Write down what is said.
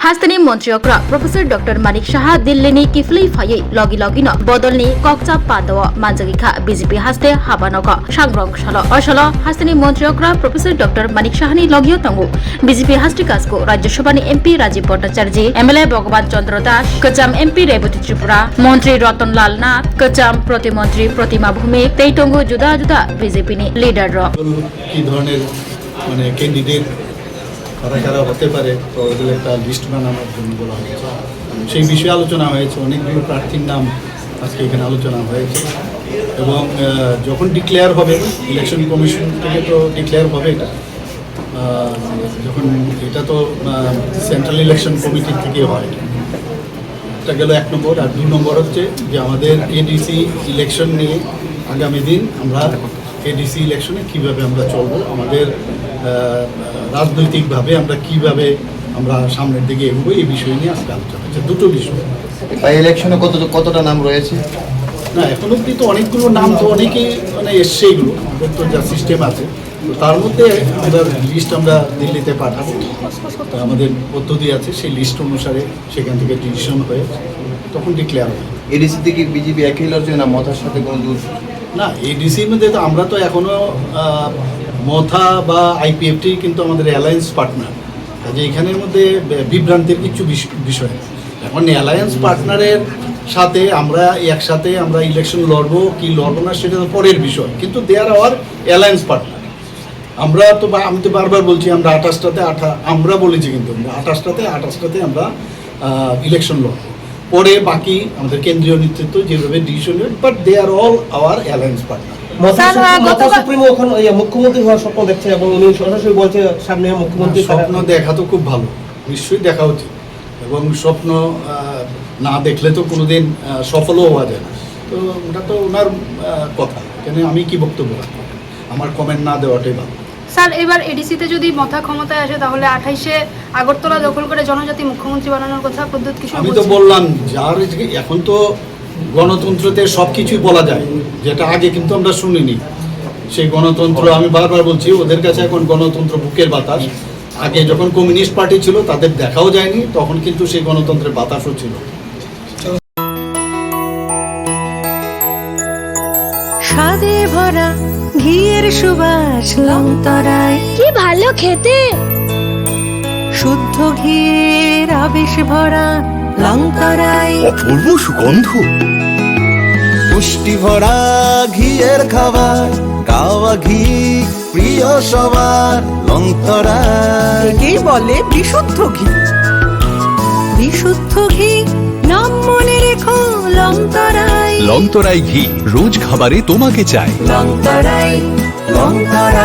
हास्तनि मन्त्रियक्र professor doctor Manik Shah दिल्लीनि किफली फायै लगिन बदलनि कक्चा पादव मानजगिखा बीजेपी हास्ते हाबानक सांग्रं सल असल हास्तनि मन्त्रियक्र प्रोफेसर डॉक्टर मानिक शाहनि लगियो तंगु बीजेपी हास्ते काजको राज्यसभानि एमपी राजीव भट्टाचार्य एमएलए भगवान चंद्र दास कचाम एमपी रेवती त्रिपुरा मंत्री रतनलाल नाथ कचाम प्रतिमंत्री प्रतिमा भूमिक तेइतंगु जुदा जुदा बीजेपी नि लिडार की धरनेर माने कैंडिडेट কারা কারা হতে পারে তো ওদের একটা লিস্ট বানানোর জন্য বলা হয়েছে সেই বিষয়ে আলোচনা হয়েছে অনেকগুলো প্রার্থীর নাম আজকে এখানে আলোচনা হয়েছে এবং যখন ডিক্লেয়ার হবে ইলেকশন কমিশন থেকে তো ডিক্লেয়ার হবে এটা যখন এটা তো সেন্ট্রাল ইলেকশন কমিটি থেকে হয় এটা গেল এক নম্বর আর দুই নম্বর হচ্ছে যে আমাদের এডিসি ইলেকশন নিয়ে আগামী দিন আমরা এডিসি ইলেকশনে কীভাবে আমরা চলবো আমাদের রাজনৈতিকভাবে আমরা কিভাবে আমরা সামনের দিকে এগোবো এই বিষয় নিয়ে আজকে আলোচনা হচ্ছে দুটো বিষয় ইলেকশনে কতটা নাম রয়েছে না এখন অব্দি তো অনেকগুলো নাম তো অনেকেই মানে এসছে এগুলো আমাদের তো যা সিস্টেম আছে তো তার মধ্যে আমরা লিস্ট আমরা দিল্লিতে পাঠাবো আমাদের পদ্ধতি আছে সেই লিস্ট অনুসারে সেখান থেকে ডিসিশন হয়ে তখন ডিক্লেয়ার হবে এডিসি থেকে বিজেপি একই লড়ছে না মথার সাথে কোনো দূর না এডিসির মধ্যে তো আমরা তো এখনো মথা বা আইপিএফটি কিন্তু আমাদের অ্যালায়েন্স পার্টনার কাজে এখানের মধ্যে বিভ্রান্তির কিছু বিষয় এখন অ্যালায়েন্স পার্টনারের সাথে আমরা একসাথে আমরা ইলেকশন লড়বো কি লড়বো না সেটা তো পরের বিষয় কিন্তু দে আর আওয়ার অ্যালায়েন্স পার্টনার আমরা তো আমি তো বারবার বলছি আমরা 28টাতে আমরা বলেছি কিন্তু 28টাতে আমরা ইলেকশন লড়বো পরে বাকি আমাদের কেন্দ্রীয় নেতৃত্ব যেভাবে ডিসিশন নেবে but they are all our alliance partner মুখ্যমন্ত্রী হওয়ার স্বপ্ন দেখছে এবং উনি সরাসরি বলছে সামনে মুখ্যমন্ত্রী স্বপ্ন দেখা তো খুব ভালো নিশ্চয়ই দেখা উচিত এবং স্বপ্ন না দেখলে তো কোনোদিন সফলও হওয়া যায় না তো ওটা তো ওনার কথা কেন আমি কি বক্তব্য রাখবো আমার কমেন্ট না দেওয়াটাই ভালো স্যার এবার এডিসিতে যদি মথা ক্ষমতায় আসে তাহলে 28-এ আগরতলা দখল করে জনজাতি মুখ্যমন্ত্রী বানানোর কথা প্রদ্যুৎ কিশোর আমি তো বললাম যার এখন তো গণতন্ত্রতে সব কিছুই বলা যায় যেটা আগে কিন্তু আমরা শুনিনি সেই গণতন্ত্র আমি বারবার বলছি ওদের কাছে এখন গণতন্ত্র বুকের বাতাস আগে যখন কমিউনিস্ট পার্টি ছিল তাদের দেখাও যায়নি তখন কিন্তু সেই গণতন্ত্রের বাতাসও ছিল স্বাদে ভরা ঘিয়ের সুবাস লংতরায় কি ভালো খেতে শুদ্ধ ঘিয়ের আবেশ ভরা লংতরায় অপূর্ব সুগন্ধ পুষ্টি ভরা ঘিয়ের খাবার গাওয়া ঘি প্রিয় সবার লংতরায় একেই বলে বিশুদ্ধ ঘি বিশুদ্ধ ঘি নাম মনে রেখো লংতরায় লংতরাই ঘি রোজ খাবারে তোমাকে চাই লংতরায় লংতরায়